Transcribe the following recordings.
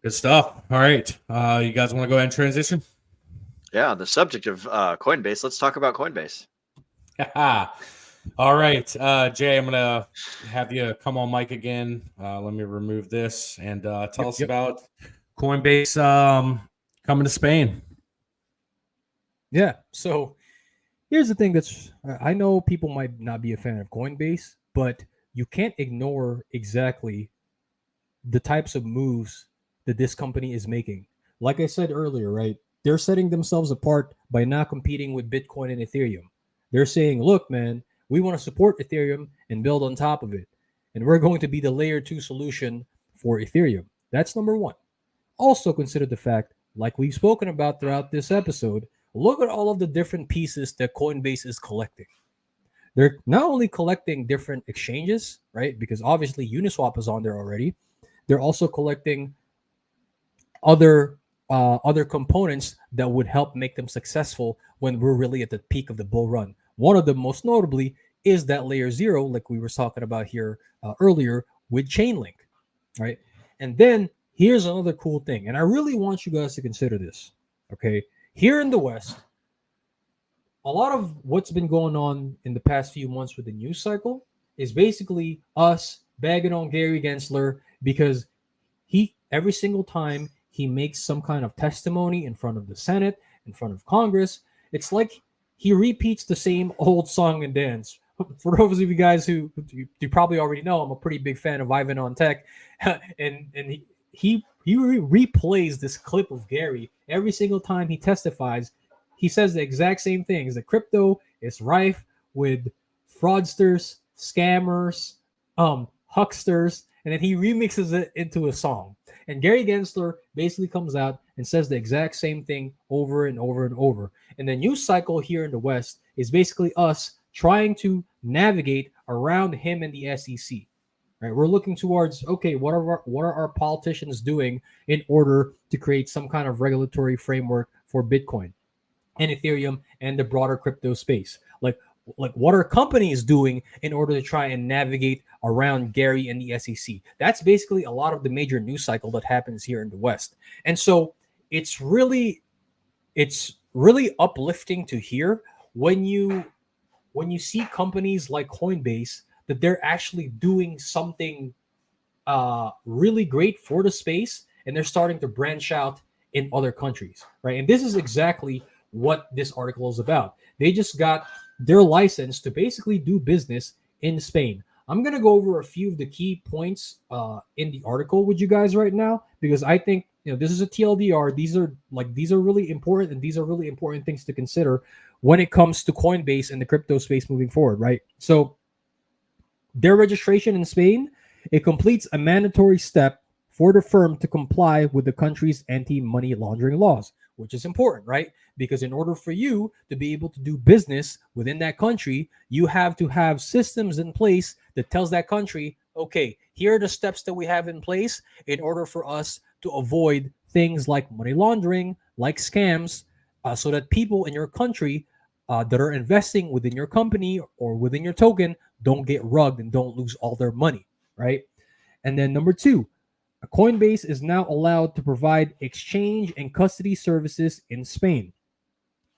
Good stuff. All right. You guys want to go ahead and transition? Yeah, the subject of Coinbase. Let's talk about Coinbase. All right. Jay, I'm going to have you come on mic again. Let me remove this and tell us about Coinbase coming to Spain. Yeah. So here's the thing I know people might not be a fan of Coinbase, but you can't ignore exactly the types of moves that this company is making. Like I said earlier, right? They're setting themselves apart by not competing with Bitcoin and Ethereum. They're saying, look, man, we want to support Ethereum and build on top of it. And we're going to be the layer 2 solution for Ethereum. That's number one. Also consider the fact, like we've spoken about throughout this episode, look at all of the different pieces that Coinbase is collecting. They're not only collecting different exchanges, right? Because obviously Uniswap is on there already. They're also collecting other components that would help make them successful when we're really at the peak of the bull run. One of them, most notably, is that layer 0, like we were talking about here earlier with Chainlink, right? And then here's another cool thing, and I really want you guys to consider this. Okay, here in the West, a lot of what's been going on in the past few months with the news cycle is basically us bagging on Gary Gensler because he, every single time he makes some kind of testimony in front of the Senate, in front of Congress, it's like he repeats the same old song and dance. For those of you guys who you probably already know, I'm a pretty big fan of Ivan on Tech, and he replays this clip of Gary every single time he testifies. He says the exact same things. The crypto is rife with fraudsters, scammers, hucksters, and then he remixes it into a song. And Gary Gensler basically comes out and says the exact same thing over and over and over. And the news cycle here in the West is basically us trying to navigate around him and the SEC. Right? We're looking towards, okay, what are our politicians doing in order to create some kind of regulatory framework for Bitcoin and Ethereum and the broader crypto space? Like what are companies doing in order to try and navigate around Gary and the SEC? That's basically a lot of the major news cycle that happens here in the West. And so it's really uplifting to hear when you see companies like Coinbase that they're actually doing something really great for the space, and they're starting to branch out in other countries, right? And this is exactly what this article is about. They just got their license to basically do business in Spain. I'm going to go over a few of the key points in the article with you guys right now, because I think this is a TLDR. These are really important, and these are really important things to consider when it comes to Coinbase and the crypto space moving forward, right? So their registration in Spain, it completes a mandatory step for the firm to comply with the country's anti-money laundering laws, which is important, right? Because in order for you to be able to do business within that country, you have to have systems in place that tells that country, okay, here are the steps that we have in place in order for us to avoid things like money laundering, like scams, so that people in your country that are investing within your company or within your token don't get rugged and don't lose all their money, right? And then number 2, Coinbase is now allowed to provide exchange and custody services in Spain.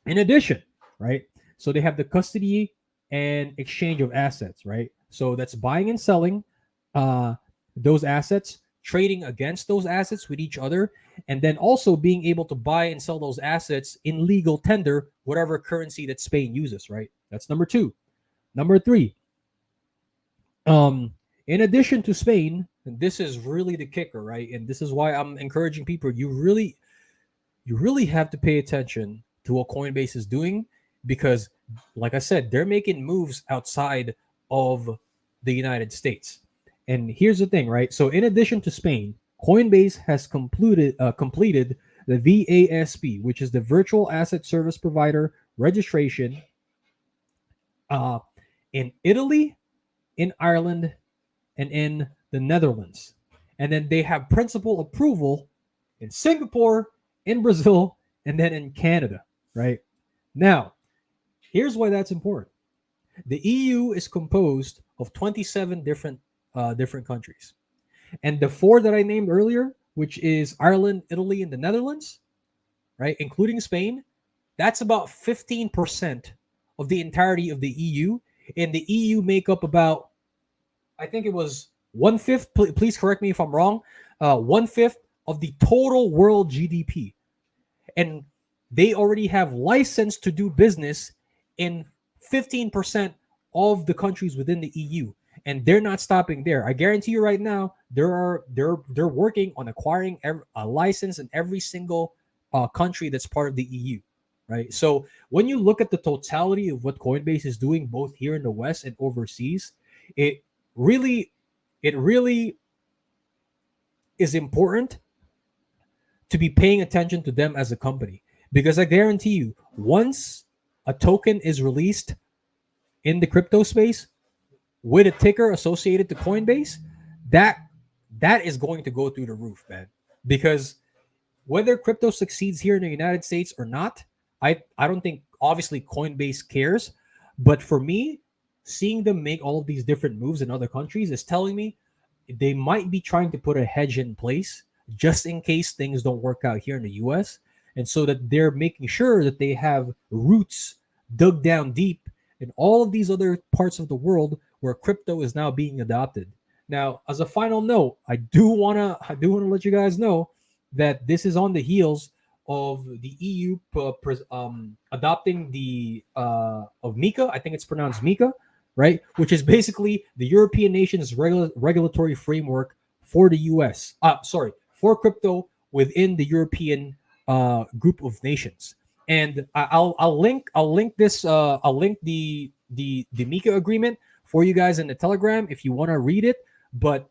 In addition, right? So they have the custody and exchange of assets, right? So that's buying and selling those assets, trading against those assets with each other, and then also being able to buy and sell those assets in legal tender, whatever currency that Spain uses, right? That's number 2. Number 3, in addition to Spain, and this is really the kicker, right? And this is why I'm encouraging people, you really have to pay attention to what Coinbase is doing, because like I said, they're making moves outside of the United States. And here's the thing, right? So in addition to Spain, Coinbase has completed the VASP, which is the Virtual Asset Service Provider registration in Italy, in Ireland, and in the Netherlands. And then they have principal approval in Singapore, in Brazil, and then in Canada, right? Now, here's why that's important. The EU is composed of 27 different countries. And the 4 that I named earlier, which is Ireland, Italy, and the Netherlands, right, including Spain, that's about 15% of the entirety of the EU. And the EU make up about, I think it was 1/5. Please correct me if I'm wrong. 1/5 of the total world GDP, and they already have license to do business in 15% of the countries within the EU, and they're not stopping there. I guarantee you right now, they're working on acquiring a license in every single country that's part of the EU, right? So when you look at the totality of what Coinbase is doing, both here in the West and overseas, it really is important to be paying attention to them as a company, because I guarantee you, once a token is released in the crypto space with a ticker associated to Coinbase, that is going to go through the roof, man. Because whether crypto succeeds here in the United States or not, I don't think obviously Coinbase cares, but for me, seeing them make all of these different moves in other countries is telling me they might be trying to put a hedge in place just in case things don't work out here in the US. And so that they're making sure that they have roots dug down deep in all of these other parts of the world where crypto is now being adopted. Now, as a final note, I do wanna let you guys know that this is on the heels of the EU adopting the of MiCA. I think it's pronounced MiCA, right? Which is basically the European nation's regulatory framework for the US. For crypto within the European group of nations. And I'll link the MiCA agreement for you guys in the Telegram if you want to read it. But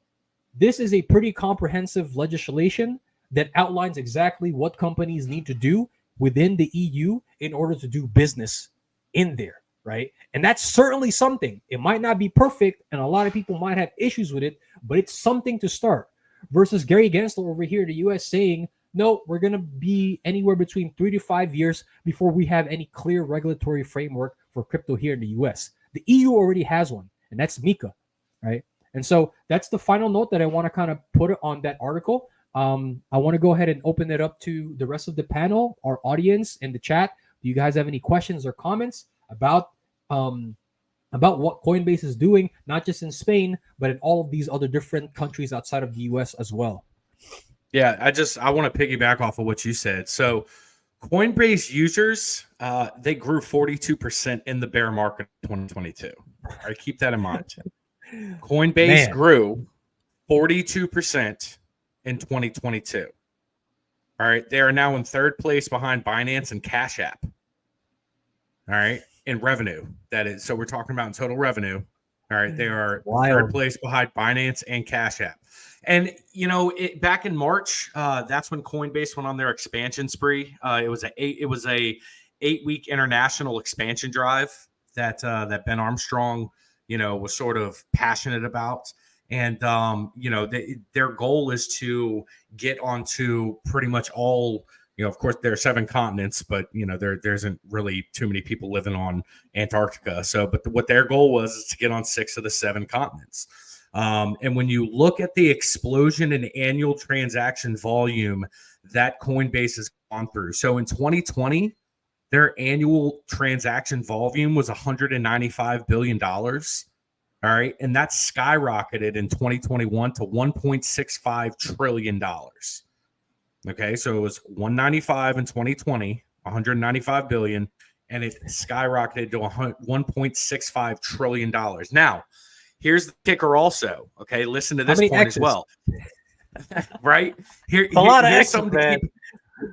this is a pretty comprehensive legislation that outlines exactly what companies need to do within the EU in order to do business in there, right? And that's certainly something. It might not be perfect, and a lot of people might have issues with it, but it's something to start. Versus Gary Gensler over here in the US saying, no, we're going to be anywhere between 3 to 5 years before we have any clear regulatory framework for crypto here in the US. The EU already has one, and that's MiCA, right? And so that's the final note that I want to kind of put on that article. I want to go ahead and open it up to the rest of the panel, our audience in the chat. Do you guys have any questions or comments about what Coinbase is doing, not just in Spain, but in all of these other different countries outside of the US as well? Yeah, I want to piggyback off of what you said. So Coinbase users, they grew 42% in the bear market in 2022. All right, keep that in mind. Coinbase grew 42% in 2022. All right, they are now in third place behind Binance and Cash App. All right, in revenue, that is. So we're talking about in total revenue. All right, they are third place behind Binance and Cash App. And back in March, that's when Coinbase went on their expansion spree. It was a 8-week international expansion drive that Ben Armstrong, was sort of passionate about. And their goal is to get onto pretty much all. Of course, there are 7 continents, but there isn't really too many people living on Antarctica. So, but what their goal was is to get on 6 of the 7 continents. And when you look at the explosion in annual transaction volume that Coinbase has gone through, so in 2020, their annual transaction volume was $195 billion. All right, and that skyrocketed in 2021 to $1.65 trillion. Okay, so it was 195 in 2020, 195 billion, and it skyrocketed to $1.65 trillion. Now, here's the kicker also. Okay, listen to this point as well. Right? Here's something to keep,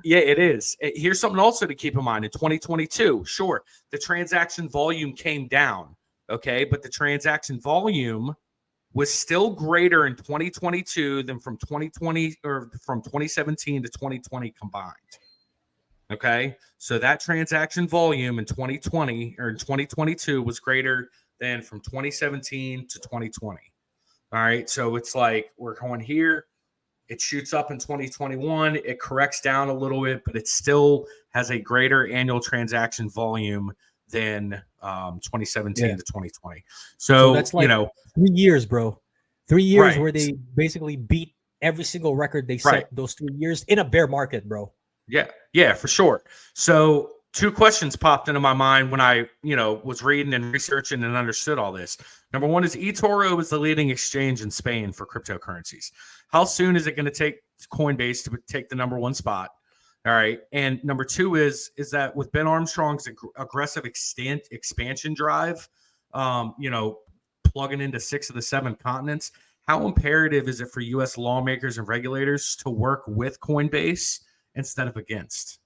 yeah, it is. Here's something also to keep in mind. In 2022, sure, the transaction volume came down, okay, but the transaction volume was still greater in 2022 than from 2020 or from 2017 to 2020 combined. Okay, so that transaction volume in 2020 or in 2022 was greater than from 2017 to 2020. All right, so it's like we're going here. It shoots up in 2021. It corrects down a little bit, but it still has a greater annual transaction volume than 2017 to 2020. So that's like 3 years, bro. 3 years where they basically beat every single record they set those 2 years in a bear market, bro. Yeah, for sure. So 2 questions popped into my mind when I, was reading and researching and understood all this. Number one is eToro is the leading exchange in Spain for cryptocurrencies. How soon is it going to take Coinbase to take the number 1 spot? All right. And number 2 is that with Ben Armstrong's aggressive expansion drive, plugging into 6 of the 7 continents, how imperative is it for U.S. lawmakers and regulators to work with Coinbase instead of against?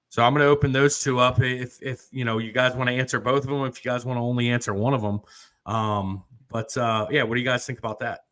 So I'm going to open those 2 up. If you guys want to answer both of them, if you guys want to only answer one of them. What do you guys think about that?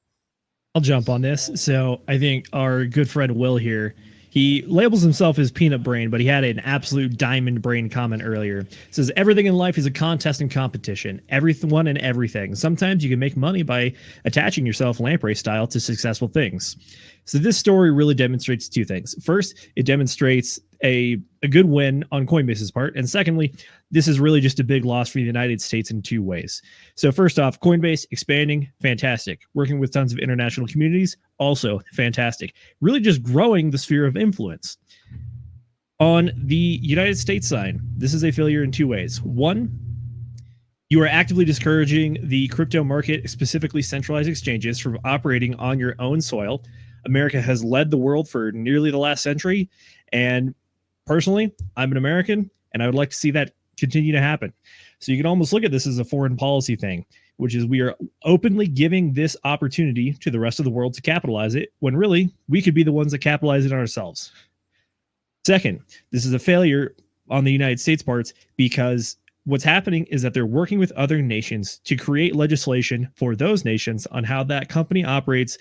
I'll jump on this. So I think our good friend Will here, he labels himself as peanut brain, but he had an absolute diamond brain comment earlier. It says everything in life is a contest and competition. Everyone and everything. Sometimes you can make money by attaching yourself lamprey style to successful things. So this story really demonstrates 2 things. First, it demonstrates a good win on Coinbase's part. And secondly, this is really just a big loss for the United States in 2 ways. So first off, Coinbase expanding, fantastic. Working with tons of international communities, also fantastic. Really just growing the sphere of influence. On the United States side, this is a failure in 2 ways. One, you are actively discouraging the crypto market, specifically centralized exchanges, from operating on your own soil. America has led the world for nearly the last century. And personally, I'm an American, and I would like to see that continue to happen. So you can almost look at this as a foreign policy thing, which is we are openly giving this opportunity to the rest of the world to capitalize it, when really we could be the ones that capitalize it ourselves. Second, this is a failure on the United States parts, because what's happening is that they're working with other nations to create legislation for those nations on how that company operates.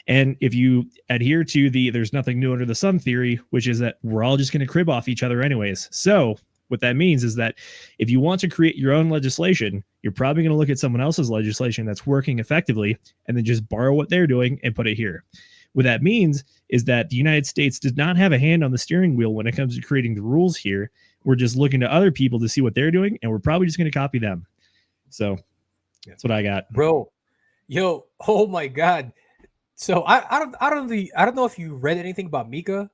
And if you adhere to the there's nothing new under the sun theory, which is that we're all just going to crib off each other anyways. So what that means is that if you want to create your own legislation, you're probably going to look at someone else's legislation that's working effectively and then just borrow what they're doing and put it here. What that means is that the United States does not have a hand on the steering wheel when it comes to creating the rules here. We're just looking to other people to see what they're doing, and we're probably just going to copy them. So that's what I got. Bro, yo, oh my God. So I don't know if you read anything about Mika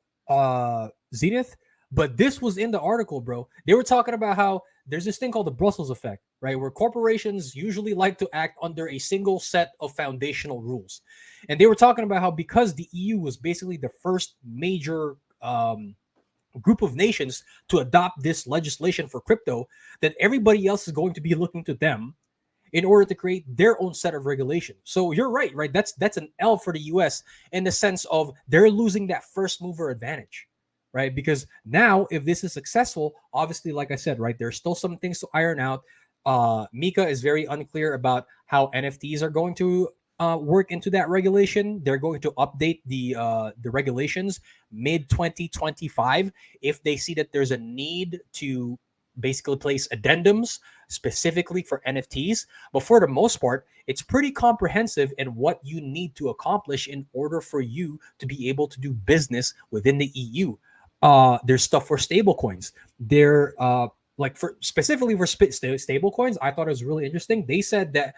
Zenith, but this was in the article, bro. They were talking about how there's this thing called the Brussels effect, right? Where corporations usually like to act under a single set of foundational rules. And they were talking about how because the EU was basically the first major group of nations to adopt this legislation for crypto, that everybody else is going to be looking to them in order to create their own set of regulations. So you're right? That's an L for the US in the sense of they're losing that first mover advantage, right? Because now if this is successful, obviously, like I said, right, there's still some things to iron out. Mika is very unclear about how NFTs are going to work into that regulation. They're going to update the regulations mid-2025 if they see that there's a need to basically place addendums specifically for NFTs. But for the most part, it's pretty comprehensive in what you need to accomplish in order for you to be able to do business within the EU. There's stuff for stable coins. They're like for specifically for stable coins. I thought it was really interesting. They said that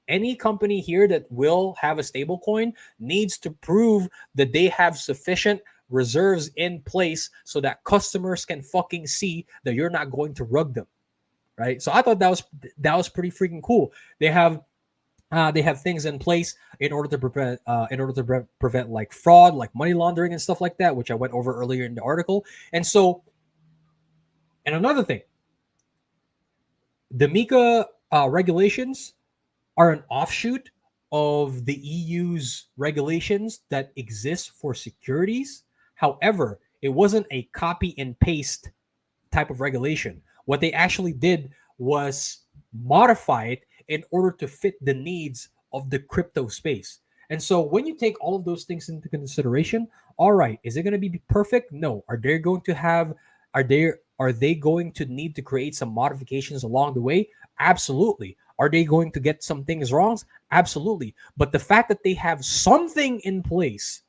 any company here that will have a stable coin needs to prove that they have sufficient reserves in place so that customers can fucking see that you're not going to rug them, right? So I thought that was pretty freaking cool. They have things in place in order to prevent like fraud, like money laundering and stuff like that, which I went over earlier in the article. And another thing, the Mika regulations are an offshoot of the EU's regulations that exist for securities. However, it wasn't a copy and paste type of regulation. What they actually did was modify it in order to fit the needs of the crypto space. And so when you take all of those things into consideration, all right, is it going to be perfect? No. Are they going to need to create some modifications along the way? Absolutely. Are they going to get some things wrong? Absolutely. But the fact that they have something in place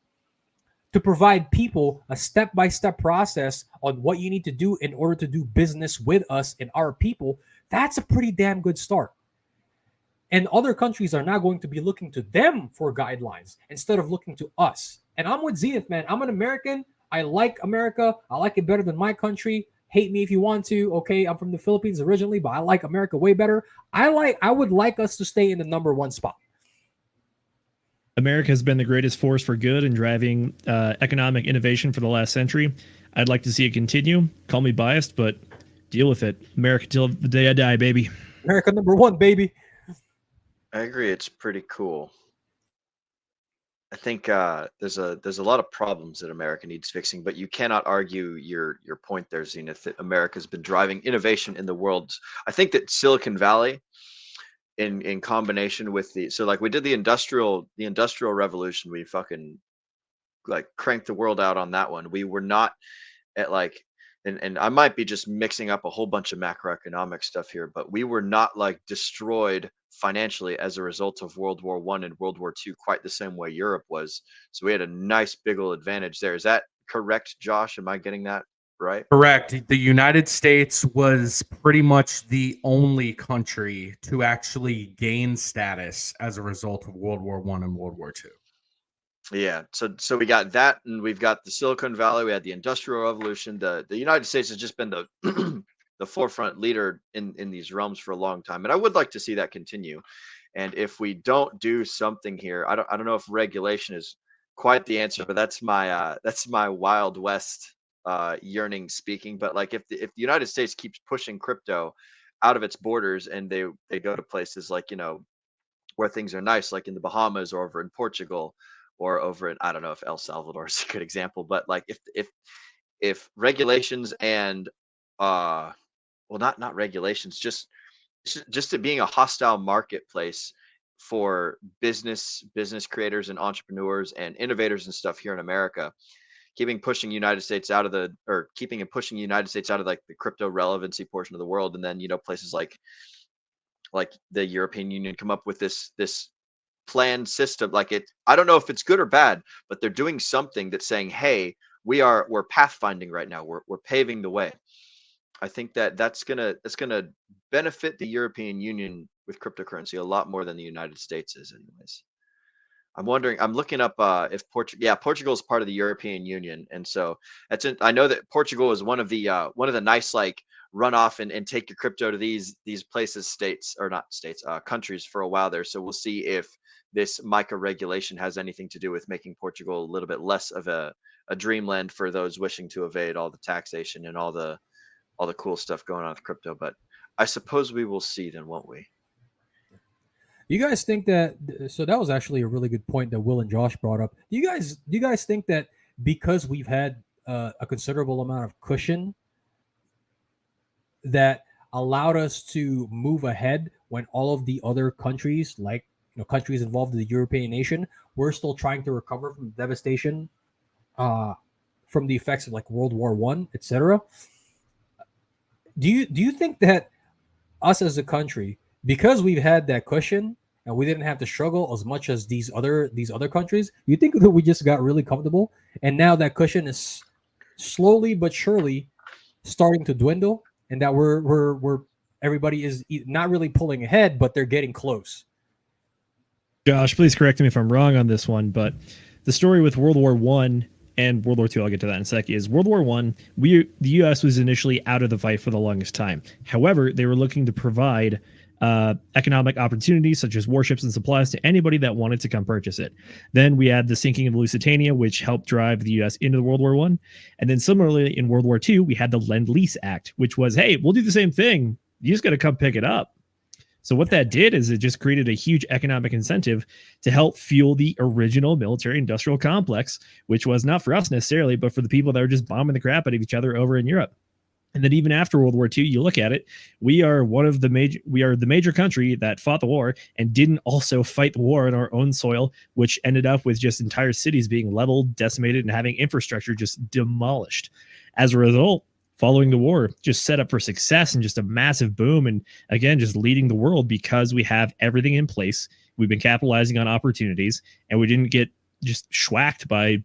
to provide people a step-by-step process on what you need to do in order to do business with us and our people, that's a pretty damn good start. And other countries are now going to be looking to them for guidelines instead of looking to us. And I'm with Zenith, man. I'm an American. I like America. I like it better than my country. Hate me if you want to. Okay, I'm from the Philippines originally, but I like America way better. I would like us to stay in the #1 spot. America has been the greatest force for good in driving economic innovation for the last century. I'd like to see it continue. Call me biased, but deal with it. America till the day I die, baby. America #1, baby. I agree. It's pretty cool. I think there's a lot of problems that America needs fixing, but you cannot argue your point there, Zenith, that America's been driving innovation in the world. I think that Silicon Valley, in combination with like we did the industrial revolution, we fucking like cranked the world out on that one. We were not at like, and I might be just mixing up a whole bunch of macroeconomic stuff here, but we were not like destroyed financially as a result of World War I and World War II quite the same way Europe was. So we had a nice big old advantage there. Is that correct, Josh? Am I getting that right? Correct. The United States was pretty much the only country to actually gain status as a result of World War I and World War II. Yeah, so we got that, and we've got the Silicon Valley. We had the Industrial Revolution. The United States has just been the the forefront leader in these realms for a long time, and I would like to see that continue. And if we don't do something here, I don't know if regulation is quite the answer, but that's my Wild West yearning speaking. But like if the United States keeps pushing crypto out of its borders, and they go to places like, you know, where things are nice, like in the Bahamas or over in Portugal, or over in, I don't know if El Salvador is a good example, but like if regulations and well, not regulations, just it being a hostile marketplace for business creators and entrepreneurs and innovators and stuff here in America, keeping and pushing United States out of like the crypto relevancy portion of the world, and then, you know, places like the European Union come up with this planned system. Like, it, I don't know if it's good or bad, but they're doing something that's saying, hey, we're pathfinding right now, we're paving the way. I think that's gonna benefit the European Union with cryptocurrency a lot more than the United States is, anyways. I'm looking up if Portugal is part of the European Union, and so I know that Portugal is one of the nice, like, run off and take your crypto to these places, states, or not states, countries for a while there. So we'll see if this MiCA regulation has anything to do with making Portugal a little bit less of a dreamland for those wishing to evade all the taxation and all the cool stuff going on with crypto. But I suppose we will see then, won't we? You guys think that? So that was actually a really good point that Will and Josh brought up. Do you guys think that because we've had a considerable amount of cushion that allowed us to move ahead when all of the other countries, like, you know, countries involved in the European nation, we're still trying to recover from the devastation from the effects of like World War I, etc. Do you think that us as a country, because we've had that cushion and we didn't have to struggle as much as these other countries, you think that we just got really comfortable, and now that cushion is slowly but surely starting to dwindle, and that we're everybody is not really pulling ahead, but they're getting close? Josh, please correct me if I'm wrong on this one, but the story with World War I and World War II, I'll get to that in a sec, is World War I, the U.S. was initially out of the fight for the longest time. However, they were looking to provide economic opportunities such as warships and supplies to anybody that wanted to come purchase it. Then we had the sinking of Lusitania, which helped drive the U.S. into World War I. And then similarly in World War II, we had the Lend-Lease Act, which was, hey, we'll do the same thing. You just got to come pick it up. So what that did is it just created a huge economic incentive to help fuel the original military-industrial complex, which was not for us necessarily, but for the people that were just bombing the crap out of each other over in Europe. And then even after World War II, you look at it, we are the major country that fought the war and didn't also fight the war on our own soil, which ended up with just entire cities being leveled, decimated, and having infrastructure just demolished. As a result, following the war, just set up for success and just a massive boom. And again, just leading the world because we have everything in place. We've been capitalizing on opportunities, and we didn't get just schwacked by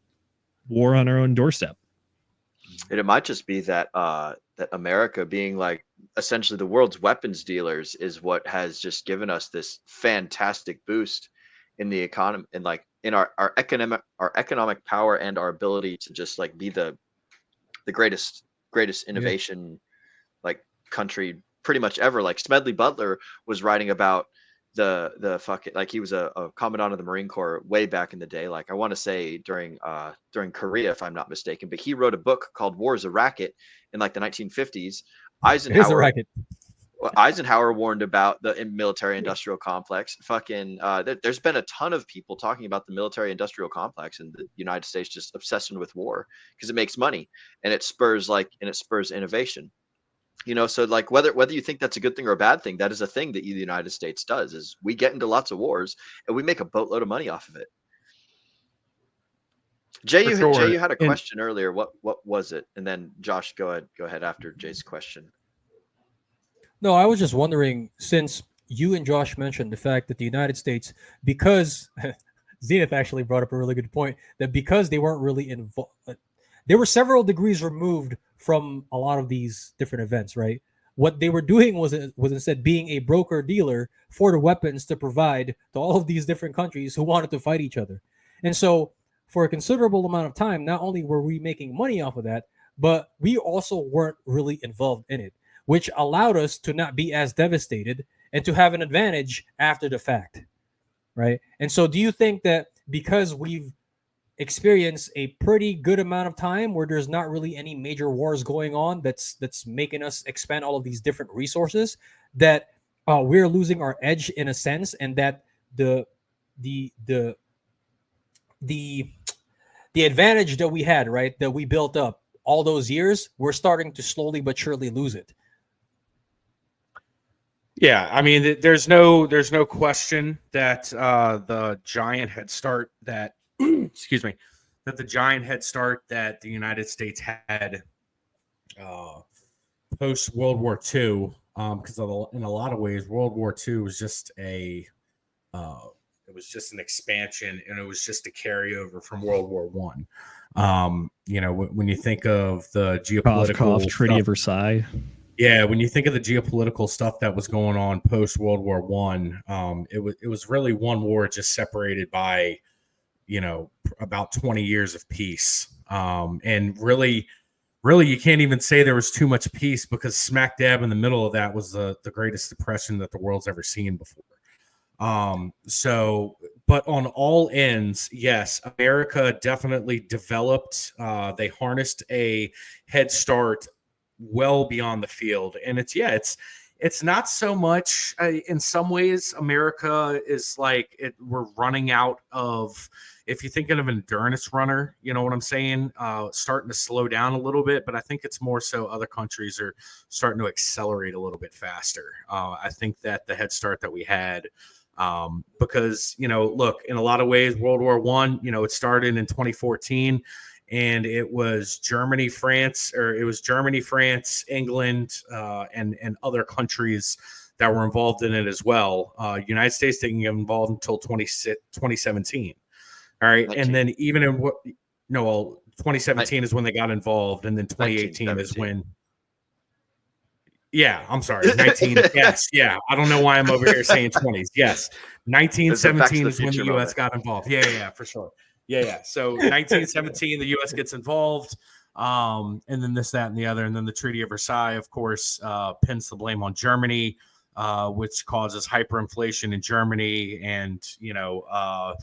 war on our own doorstep. And it might just be that America being like essentially the world's weapons dealers is what has just given us this fantastic boost in the economy and like in our economic power and our ability to just like be the greatest innovation like country pretty much ever. Like Smedley Butler was writing about the fucking, like he was a commandant of the Marine Corps way back in the day, like I want to say during Korea if I'm not mistaken, but he wrote a book called War is a Racket in like the 1950s. Eisenhower warned about the military industrial complex. Fucking there's been a ton of people talking about the military industrial complex in the United States, just obsession with war because it makes money and it spurs innovation. You know, so like whether you think that's a good thing or a bad thing, that is a thing that the United States does, is we get into lots of wars and we make a boatload of money off of it. Jay, you had a question earlier. What was it? And then Josh, go ahead after Jay's question. No, I was just wondering, since you and Josh mentioned the fact that the United States, because Zenith actually brought up a really good point, that because they weren't really involved, they were several degrees removed from a lot of these different events, right? What they were doing was instead being a broker dealer for the weapons to provide to all of these different countries who wanted to fight each other. And so for a considerable amount of time, not only were we making money off of that, but we also weren't really involved in it, which allowed us to not be as devastated and to have an advantage after the fact, right? And so do you think that because we've experienced a pretty good amount of time where there's not really any major wars going on that's making us expand all of these different resources, that we're losing our edge in a sense, and that the advantage that we had, right, that we built up all those years, we're starting to slowly but surely lose it? Yeah, I mean, there's no question that the giant head start that excuse me, that the giant head start that the United States had post World War II, because in a lot of ways World War II was just it was just an expansion, and it was just a carryover from World War One. You know, when you think of the geopolitical Treaty of Versailles. Yeah, when you think of the geopolitical stuff that was going on post World War One, it was really one war just separated by, you know, about 20 years of peace. And really, you can't even say there was too much peace, because smack dab in the middle of that was the greatest depression that the world's ever seen before. But on all ends, yes, America definitely developed. They harnessed a head start well beyond the field. And it's not so much in some ways America is like we're running out of, if you're thinking of an endurance runner, you know what I'm saying, starting to slow down a little bit. But I think it's more so other countries are starting to accelerate a little bit faster. I think that the head start that we had, because, you know, look, in a lot of ways, World War I, you know, it started in 2014. And it was Germany, France, England, and other countries that were involved in it as well. United States didn't get involved until 2017. All right. 19. And then even in 2017 is when they got involved. And then 2018 is when. Yeah, I'm sorry. 19. Yes. Yeah. I don't know why I'm over here saying 20s. Yes. 1917 is when the U.S. got involved. Yeah, for sure. Yeah. So 1917, the U.S. gets involved, and then this, that, and the other. And then the Treaty of Versailles, of course, pins the blame on Germany, which causes hyperinflation in Germany, and, you know,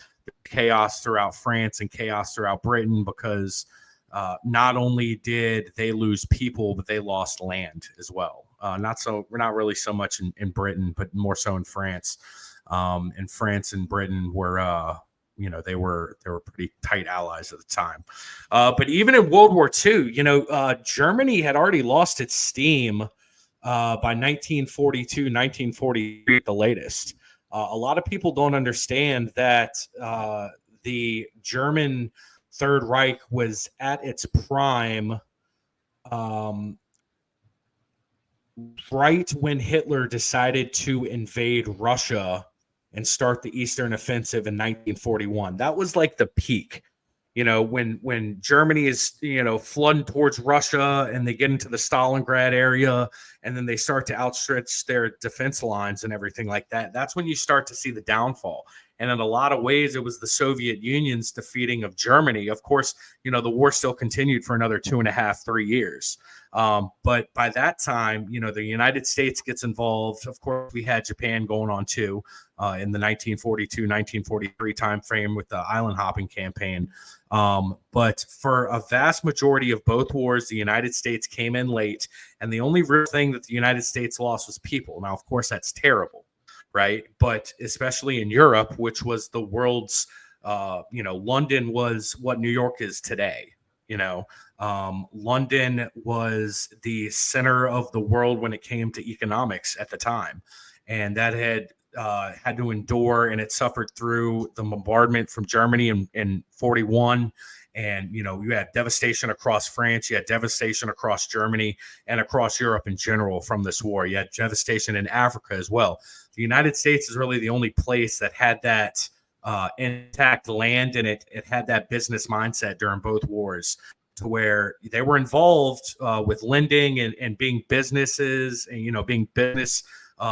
chaos throughout France and chaos throughout Britain, because not only did they lose people, but they lost land as well. We're not really so much in Britain, but more so in France. And France and Britain were you know, they were pretty tight allies at the time. But even in World War II, you know, Germany had already lost its steam by 1942, 1943 at the latest. A lot of people don't understand that the German Third Reich was at its prime right when Hitler decided to invade Russia and start the Eastern Offensive in 1941. That was like the peak. You know, when Germany is, you know, flooding towards Russia and they get into the Stalingrad area and then they start to outstretch their defense lines and everything like that, that's when you start to see the downfall. And in a lot of ways, it was the Soviet Union's defeating of Germany. Of course, you know, the war still continued for another 2.5, 3 years. But by that time, you know, the United States gets involved. Of course, we had Japan going on too in the 1942, 1943 timeframe with the island hopping campaign. But for a vast majority of both wars, the United States came in late. And the only real thing that the United States lost was people. Now, of course, that's terrible, right? But especially in Europe, which was the world's, you know, London was what New York is today. You know, London was the center of the world when it came to economics at the time. And that had to endure, and it suffered through the bombardment from Germany in 41. And, you know, you had devastation across France, you had devastation across Germany and across Europe in general from this war. You had devastation in Africa as well. The United States is really the only place that had that intact land, and it had that business mindset during both wars, to where they were involved with lending and being businesses and, you know, being business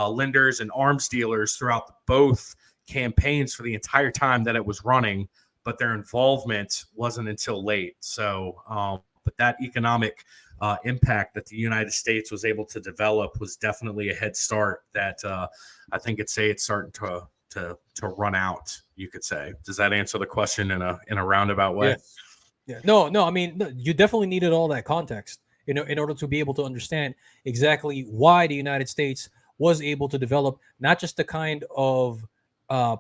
lenders and arms dealers throughout both campaigns for the entire time that it was running, but their involvement wasn't until late. So, but that economic impact that the United States was able to develop was definitely a head start that I think it's starting to run out, you could say. Does that answer the question in a roundabout way? Yeah. No, I mean, you definitely needed all that context, you know, in order to be able to understand exactly why the United States was able to develop not just the kind of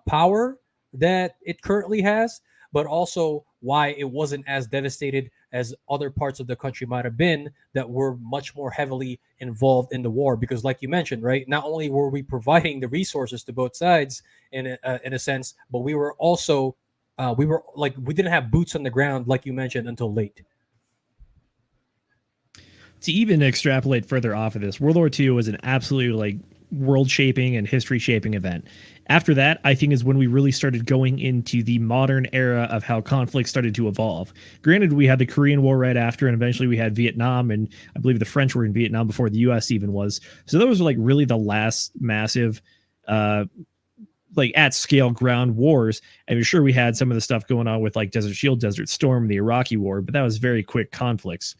power that it currently has, but also why it wasn't as devastated as other parts of the country might have been that were much more heavily involved in the war. Because like you mentioned, right, not only were we providing the resources to both sides in a sense, but we were also we didn't have boots on the ground, like you mentioned, until late. To even extrapolate further off of this, World War II was an absolute like world-shaping and history-shaping event. After that, I think is when we really started going into the modern era of how conflict started to evolve. Granted, we had the Korean War right after, and eventually we had Vietnam, and I believe the French were in Vietnam before the U.S. even was. So those were like really the last massive like at scale ground wars. I'm sure we had some of the stuff going on with like Desert Shield, Desert Storm, the Iraqi war, but that was very quick conflicts.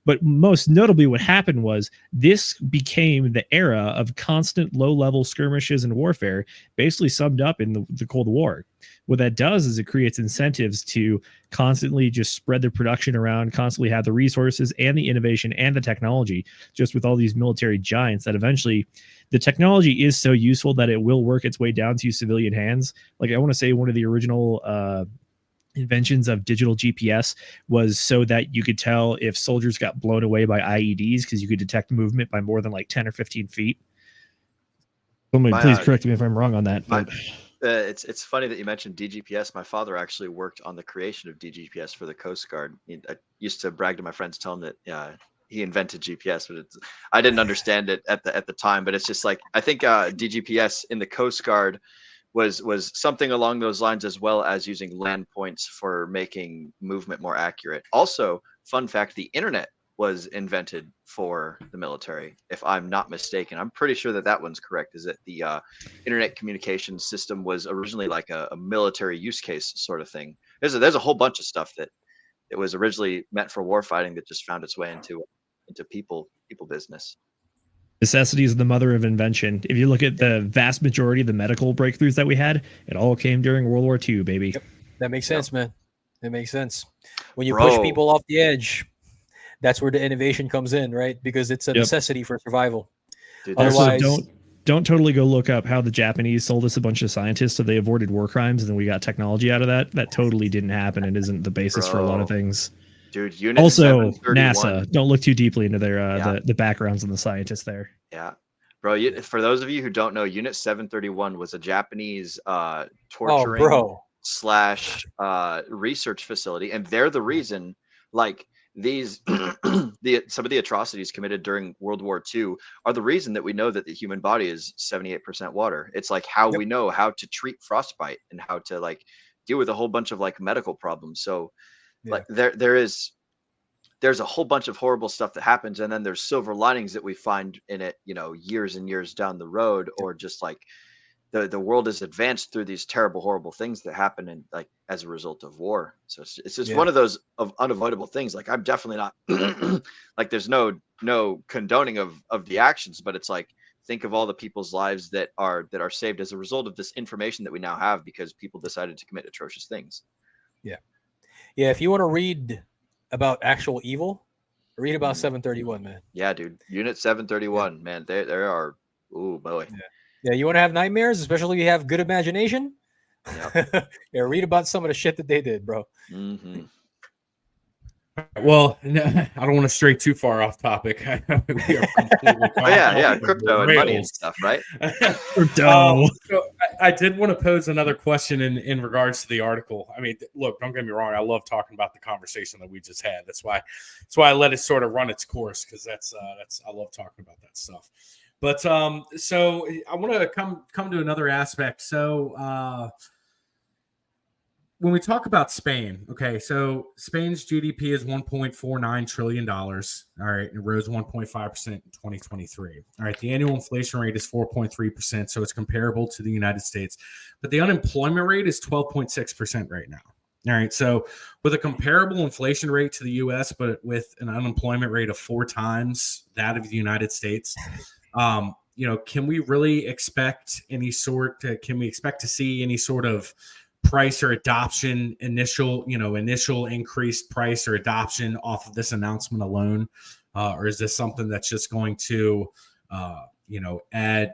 But most notably what happened was this became the era of constant low level skirmishes and warfare, basically summed up in the Cold War. What that does is it creates incentives to constantly just spread the production around, constantly have the resources and the innovation and the technology, just with all these military giants, that eventually the technology is so useful that it will work its way down to civilian hands. Like I want to say one of the original inventions of digital GPS was so that you could tell if soldiers got blown away by IEDs, because you could detect movement by more than like 10 or 15 feet. Somebody please correct me if I'm wrong on that. But it's funny that you mentioned DGPS. My father actually worked on the creation of DGPS for the Coast Guard. I used to brag to my friends, tell them that he invented GPS, but I didn't understand it at the time. But it's just like, I think DGPS in the Coast Guard was something along those lines, as well as using land points for making movement more accurate. Also, fun fact, the internet was invented for the military, if I'm not mistaken. I'm pretty sure that one's correct, is that the internet communication system was originally like a military use case sort of thing. There's a whole bunch of stuff that it was originally meant for warfighting that just found its way into people business. Necessity is the mother of invention. If you look at the vast majority of the medical breakthroughs that we had, it all came during World War II, baby. Yep. That makes sense, man. It makes sense. When you push people off the edge, that's where the innovation comes in, right? Because it's a necessity for survival. Dude, otherwise, don't totally go look up how the Japanese sold us a bunch of scientists so they avoided war crimes and then we got technology out of that. That totally didn't happen and isn't the basis for a lot of things. Dude, Unit also 731. NASA. Don't look too deeply into their the backgrounds and the scientists there. Yeah, bro. For those of you who don't know, Unit 731 was a Japanese torturing slash research facility, and they're the reason, like these some of the atrocities committed during World War II are the reason that we know that the human body is 78% water. It's like how we know how to treat frostbite and how to like deal with a whole bunch of like medical problems. So Like there's a whole bunch of horrible stuff that happens, and then there's silver linings that we find in it, years and years down the road, or just like the world is advanced through these terrible, horrible things that happen in like as a result of war. So it's just one of those of unavoidable things. Like I'm definitely not like there's no condoning of the actions, but it's like think of all the people's lives that are saved as a result of this information that we now have because people decided to commit atrocious things. Yeah. If you want to read about actual evil, read about 731, man. Yeah, dude. Unit 731, man. There are. Ooh, boy. Yeah, you want to have nightmares, especially if you have good imagination. Yep. Yeah, read about some of the shit that they did, bro. Mm-hmm. Well, I don't want to stray too far off topic. We are completely crypto and money and stuff, right? Crypto. So I did want to pose another question in regards to the article. I mean, look, don't get me wrong. I love talking about the conversation that we just had. That's why I let it sort of run its course because that's I love talking about that stuff. But so I want to come to another aspect. So when we talk about Spain, okay, so Spain's GDP is $1.49 trillion. All right, it rose 1.5% in 2023. All right, the annual inflation rate is 4.3%, so it's comparable to the United States. But the unemployment rate is 12.6% right now. All right, so with a comparable inflation rate to the U.S., but with an unemployment rate of 4 times that of the United States, can we really expect can we expect to see any sort of price or adoption initial increased price or adoption off of this announcement alone, or is this something that's just going to add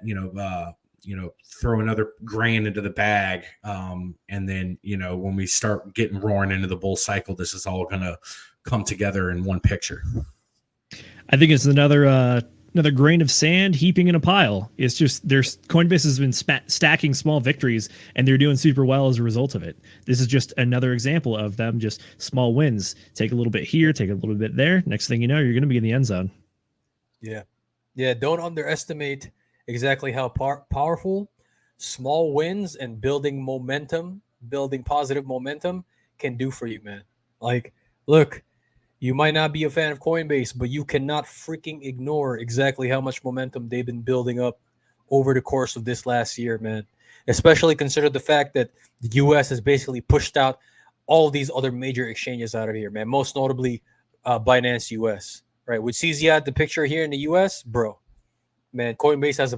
throw another grain into the bag, and then when we start getting roaring into the bull cycle, this is all going to come together in one picture? I think it's another grain of sand heaping in a pile. It's just Coinbase has been stacking small victories, and they're doing super well as a result of it. This is just another example of them just small wins. Take a little bit here, take a little bit there. Next thing you know, you're going to be in the end zone. Yeah. Don't underestimate exactly how powerful small wins and building positive momentum can do for you, man. Like, look. You might not be a fan of Coinbase, but you cannot freaking ignore exactly how much momentum they've been building up over the course of this last year, man. Especially consider the fact that the U.S. has basically pushed out all of these other major exchanges out of here, man. Most notably, Binance US, right? Which sees you at the picture here in the U.S., bro. Man, Coinbase has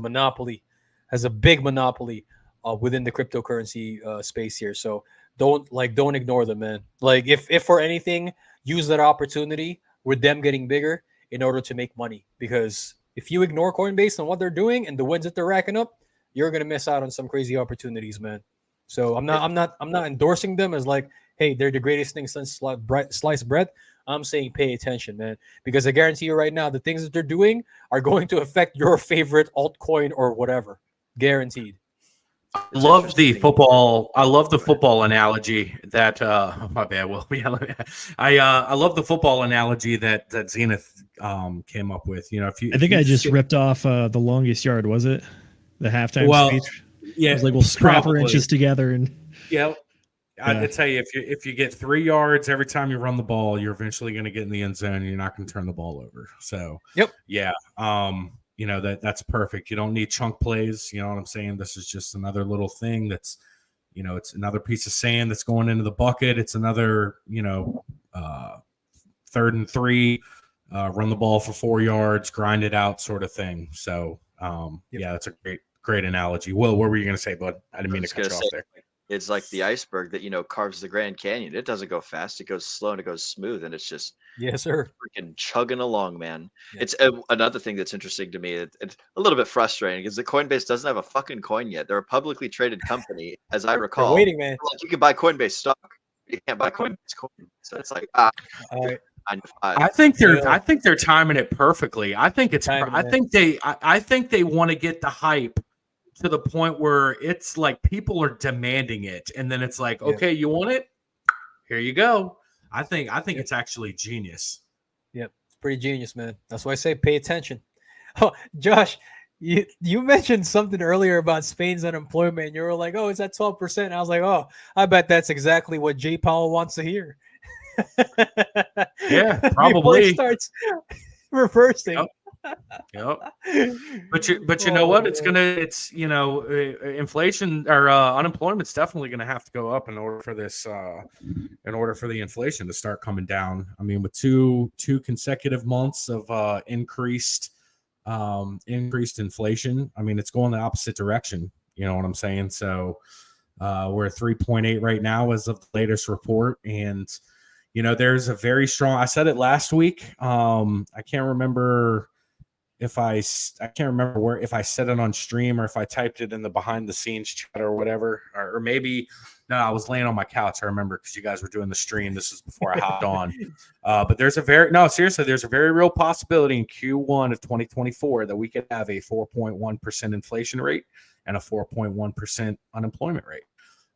a big monopoly within the cryptocurrency space here. So don't ignore them, man. Like if for anything, use that opportunity with them getting bigger in order to make money. Because if you ignore Coinbase and what they're doing and the wins that they're racking up, you're gonna miss out on some crazy opportunities, man. So I'm not endorsing them as like, hey, they're the greatest thing since sliced bread. I'm saying pay attention, man, because I guarantee you right now, the things that they're doing are going to affect your favorite altcoin or whatever. Guaranteed. I love the football analogy that my bad, Will. I love the football analogy that Zenith came up with. I think I just ripped off the longest yard, was it? The halftime speech. Yeah, it was like we'll scrap our inches together and I tell you, if you get 3 yards every time you run the ball, you're eventually going to get in the end zone and you're not going to turn the ball over. So that's perfect. You don't need chunk plays. You know what I'm saying? This is just another little thing that's, it's another piece of sand that's going into the bucket. It's another, 3rd and 3, run the ball for 4 yards, grind it out sort of thing. So, that's a great analogy. Will, what were you going to say, bud? I didn't mean to cut you off there. It's like the iceberg that, carves the Grand Canyon. It doesn't go fast. It goes slow and it goes smooth. And it's just, yes, sir, freaking chugging along, man. Yeah. It's another thing that's interesting to me. It's a little bit frustrating because the Coinbase doesn't have a fucking coin yet. They're a publicly traded company, as I recall. They're waiting, man. Like you can buy Coinbase stock. You can't buy Coinbase coin. So it's like, I think they're timing it perfectly. I think they want to get the hype to the point where it's like people are demanding it, and then it's like, okay, you want it? Here you go. I think it's actually genius. Yep, it's pretty genius, man. That's why I say pay attention. Oh, Josh, you mentioned something earlier about Spain's unemployment, and you were like, "Oh, it's at 12%." I was like, "Oh, I bet that's exactly what Jay Powell wants to hear." Yeah, Before probably. it starts reversing. Yep. Yep. But you know what? It's inflation or unemployment's definitely gonna have to go up in order for this in order for the inflation to start coming down. I mean, with two consecutive months of increased inflation, I mean, it's going the opposite direction. You know what I'm saying? So we're at 3.8 right now as of the latest report, and there's a very strong. I said it last week. I can't remember if I can't remember where, if I said it on stream or if I typed it in the behind the scenes chat or whatever, or maybe no, I was laying on my couch. I remember because you guys were doing the stream. This is before I hopped on. But there's a very real possibility in Q1 of 2024 that we could have a 4.1% inflation rate and a 4.1% unemployment rate.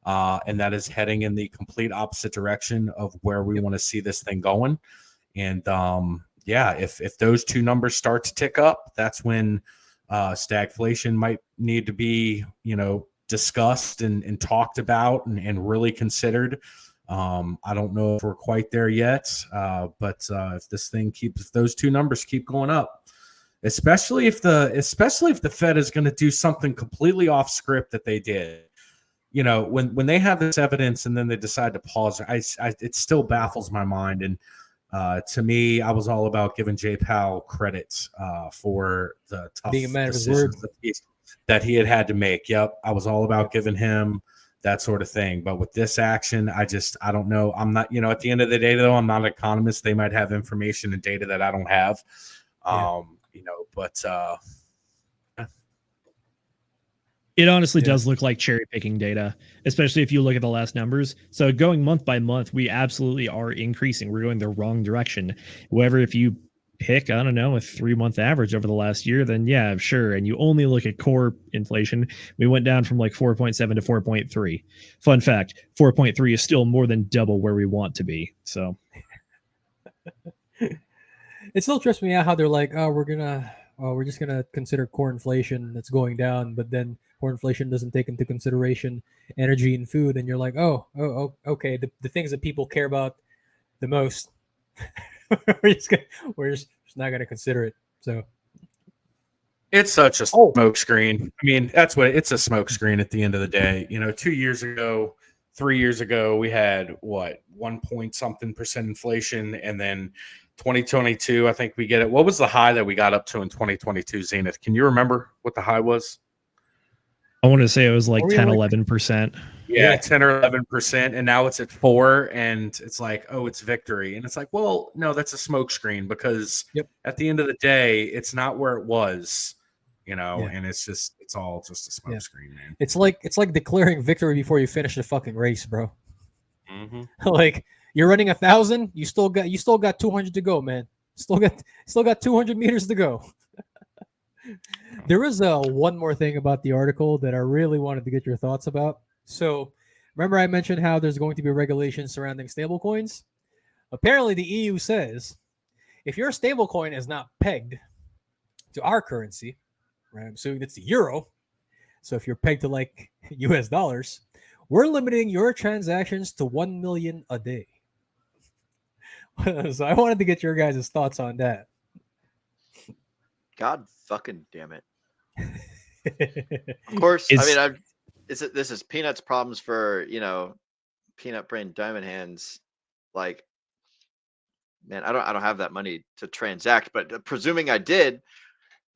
And that is heading in the complete opposite direction of where we want to see this thing going. And yeah, if those two numbers start to tick up, that's when stagflation might need to be, discussed and talked about and really considered. I don't know if we're quite there yet, but if those two numbers keep going up, especially if the Fed is going to do something completely off script that they did. When they have this evidence and then they decide to pause, it still baffles my mind. And to me, I was all about giving Jay Powell credit for the tough Being a man of his word. decisions that he had to make. Yep, I was all about giving him that sort of thing. But with this action, I don't know. I'm not, at the end of the day, though, I'm not an economist. They might have information and data that I don't have. But it honestly does look like cherry picking data, especially if you look at the last numbers. So going month by month, we absolutely are increasing. We're going the wrong direction. However, if you pick, I don't know, a 3-month average over the last year, then yeah, sure. And you only look at core inflation, we went down from like 4.7 to 4.3. Fun fact, 4.3 is still more than double where we want to be. So it still trips me out how they're like, oh, we're just gonna consider core inflation that's going down, but then core inflation doesn't take into consideration energy and food, and you're like, oh, okay, the things that people care about the most, we're just not gonna consider it. So it's such a smokescreen. I mean, that's what it's a smokescreen at the end of the day. 2 years ago, 3 years ago, we had 1 point something percent inflation, and then 2022, I think we get it. What was the high that we got up to in 2022, Zenith? Can you remember what the high was? I want to say it was like 10, 11%. Yeah, 10 or 11%. And now it's at 4%. And it's like, oh, it's victory. And it's like, well, no, that's a smokescreen because at the end of the day, it's not where it was, and it's all just a smokescreen, man. It's like declaring victory before you finish the fucking race, bro. Mm-hmm. Like, you're running 1,000, you still got 200 to go, man. Still got 200 meters to go. There was one more thing about the article that I really wanted to get your thoughts about. So, remember I mentioned how there's going to be regulations surrounding stablecoins? Apparently, the EU says if your stablecoin is not pegged to our currency, right? I'm assuming it's the euro. So if you're pegged to like US dollars, we're limiting your transactions to 1 million a day. So I wanted to get your guys' thoughts on that. God fucking damn it. Of course, I mean, this is Peanut's problems for, Peanut Brain Diamond Hands. Like, man, I don't have that money to transact, but presuming I did,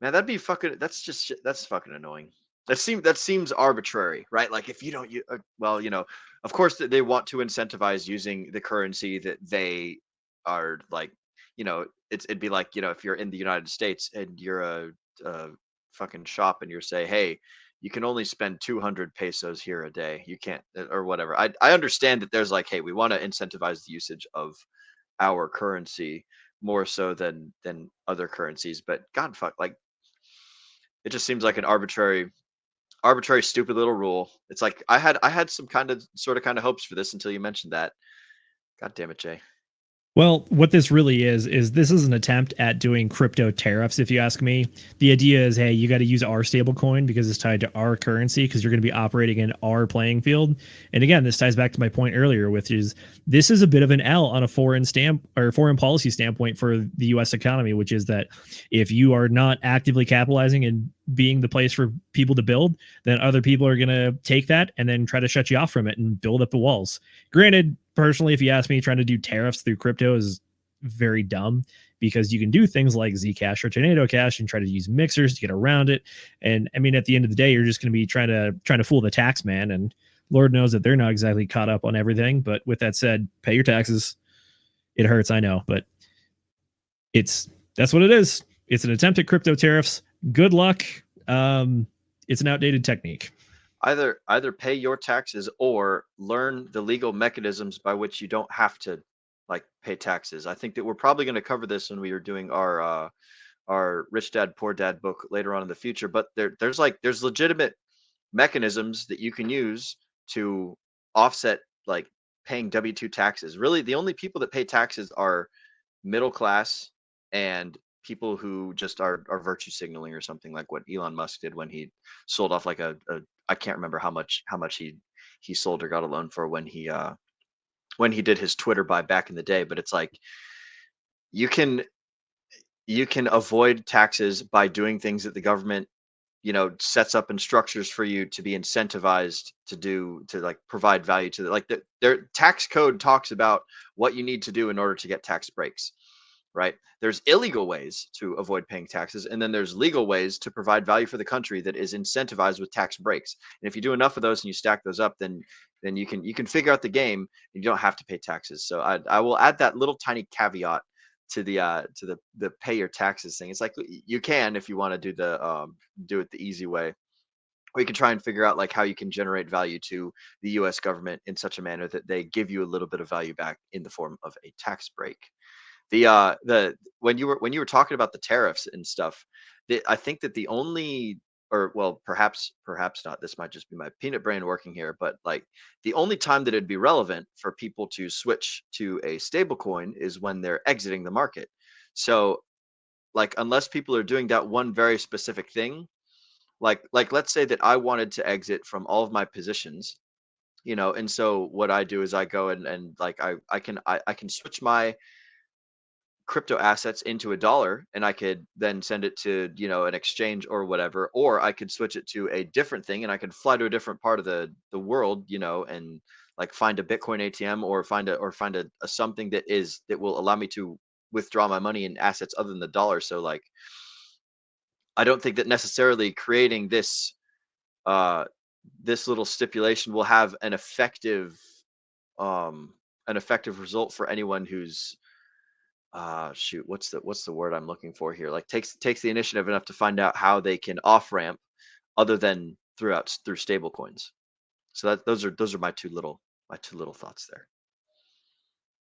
man, that's fucking annoying. That seems arbitrary, right? Like if you don't, of course they want to incentivize using the currency that they are like, it'd be like, if you're in the United States and you're a fucking shop and you're say, hey, you can only spend 200 pesos here a day. You can't, or whatever. I understand that there's like, hey, we want to incentivize the usage of our currency more so than other currencies, but God fuck, like it just seems like an arbitrary stupid little rule. It's like I had some kind of hopes for this until you mentioned that. God damn it, Jay. Well, what this really is this is an attempt at doing crypto tariffs, if you ask me. The idea is, hey, you got to use our stable coin because it's tied to our currency because you're going to be operating in our playing field. And again, this ties back to my point earlier, which is this is a bit of an L on a foreign policy standpoint for the US economy, which is that if you are not actively capitalizing and being the place for people to build, then other people are going to take that and then try to shut you off from it and build up the walls. Granted, personally, if you ask me, trying to do tariffs through crypto is very dumb because you can do things like Zcash or Tornado Cash and try to use mixers to get around it. And I mean, at the end of the day, you're just going to be trying to fool the tax man. And Lord knows that they're not exactly caught up on everything. But with that said, pay your taxes. It hurts, I know, but that's what it is. It's an attempt at crypto tariffs. Good luck. It's an outdated technique. Either pay your taxes or learn the legal mechanisms by which you don't have to like pay taxes. I think that we're probably going to cover this when we are doing our Rich Dad Poor Dad book later on in the future, but there's legitimate mechanisms that you can use to offset like paying W2 taxes. Really, the only people that pay taxes are middle class and people who just are virtue signaling or something, like what Elon Musk did when he sold off like a I can't remember how much he sold or got a loan for when he did his Twitter buy back in the day. But it's like you can avoid taxes by doing things that the government sets up and structures for you to be incentivized to like provide value to like their tax code talks about what you need to do in order to get tax breaks. Right? There's illegal ways to avoid paying taxes, and then there's legal ways to provide value for the country that is incentivized with tax breaks. And if you do enough of those and you stack those up, then you can figure out the game. And you don't have to pay taxes. So I will add that little tiny caveat to the pay your taxes thing. It's like you can, if you want to do it the easy way, or you can try and figure out like how you can generate value to the U.S. government in such a manner that they give you a little bit of value back in the form of a tax break. The when you were talking about the tariffs and stuff, I think that the only, or well, perhaps not, this might just be my peanut brain working here, but like the only time that it'd be relevant for people to switch to a stable coin is when they're exiting the market. So like unless people are doing that one very specific thing, like let's say that I wanted to exit from all of my positions, and so what I do is I go and like I can switch my crypto assets into a dollar, and I could then send it to an exchange or whatever, or I could switch it to a different thing and I could fly to a different part of the world, and like find a Bitcoin ATM or find a something that will allow me to withdraw my money in assets other than the dollar. So like I don't think that necessarily creating this little stipulation will have an effective result for anyone who's shoot, what's the word I'm looking for here, like takes the initiative enough to find out how they can off ramp other than through stable coins. So those are my two little thoughts there.